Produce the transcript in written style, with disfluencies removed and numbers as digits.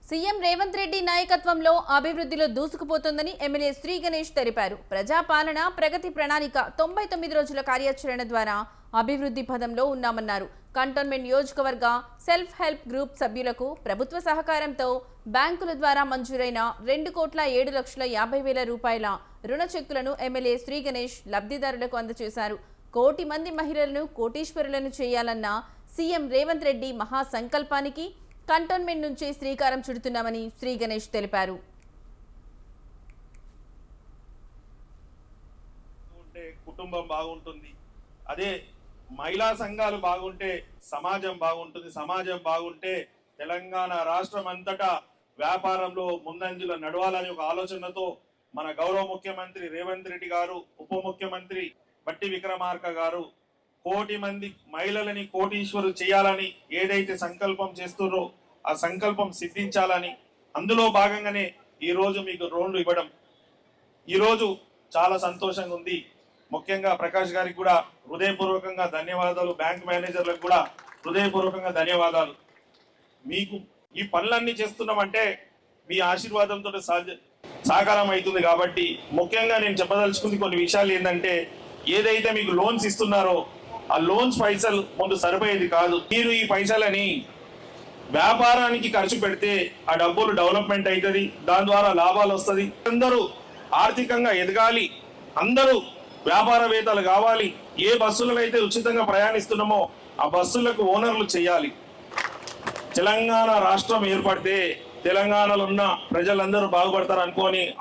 CM Revanth Reddy నాయకత్వంలో అభివృద్ధిలో దూసుకుపోతుందని MLA Shri Ganesh తెలిపారు. ప్రజాపాలన ప్రగతి ప్రణాళిక 99 రోజుల కార్యాచరణ ద్వారా అభివృద్ధి పదంలో ఉన్నామన్నారు. కంటోన్మెంట్ నియోజకవర్గ సెల్ఫ్ హెల్ప్ గ్రూప్ సభ్యులకు ప్రభుత్వ సహకారంతో బ్యాంకుల ద్వారా మంజూరైన 2,07,50,000 రూపాయల రుణ చెక్కులను ఎమ్మెల్యే శ్రీ గణేష్ లబ్ధిదారులకు అందజేశారు. 1 కోటి మంది మహిళలను కోటీశ్వరులను చేయాలన్న సీఎం రేవంత్ రెడ్డి మహాసంకల్పానికి కంటోన్మెంట్ నుంచి శ్రీకారం చుడుతున్నామని శ్రీ గణేష్ తెలిపారు. కుటుంబం బాగుంటుంది, అదే మహిళా సంఘాలు బాగుంటే సమాజం బాగుంటుంది, సమాజం బాగుంటే తెలంగాణ రాష్ట్రం అంతటా వ్యాపారంలో ముందంజలో నడవాలని ఒక ఆలోచనతో మన గౌరవ ముఖ్యమంత్రి రేవంత్ రెడ్డి గారు, ఉప ముఖ్యమంత్రి బట్టి విక్రమార్క గారు 1 కోటి మంది మహిళలని కోటీశ్వరు చేయాలని ఏదైతే సంకల్పం చేస్తున్నారో ఆ సంకల్పం సిద్ధించాలని, అందులో భాగంగానే ఈ రోజు మీకు లోన్లు ఇవ్వడం ఈరోజు చాలా సంతోషంగా ఉంది. ముఖ్యంగా ప్రకాష్ గారికి కూడా హృదయపూర్వకంగా ధన్యవాదాలు, బ్యాంక్ మేనేజర్లకు కూడా హృదయపూర్వకంగా ధన్యవాదాలు. మీకు ఈ పనులన్నీ చేస్తున్నామంటే మీ ఆశీర్వాదంతో సాకారం అవుతుంది. కాబట్టి ముఖ్యంగా నేను చెప్పదలుచుకుంది కొన్ని విషయాలు ఏంటంటే, ఏదైతే మీకు లోన్స్ ఇస్తున్నారో ఆ లోన్స్ పైసలు ముందు సరిపోయేది కాదు. మీరు ఈ పైసలని వ్యాపారానికి ఖర్చు పెడితే ఆ డబ్బులు డెవలప్మెంట్ అవుతుంది, దాని ద్వారా లాభాలు వస్తుంది, అందరూ ఆర్థికంగా ఎదగాలి, అందరూ వ్యాపారవేత్తలు కావాలి. ఏ బస్సులలో అయితే ఉచితంగా ప్రయాణిస్తున్నామో ఆ బస్సులకు ఓనర్లు చేయాలి. తెలంగాణ రాష్ట్రం ఏర్పడితే తెలంగాణలో ఉన్న ప్రజలందరూ బాగుపడతారు అనుకోని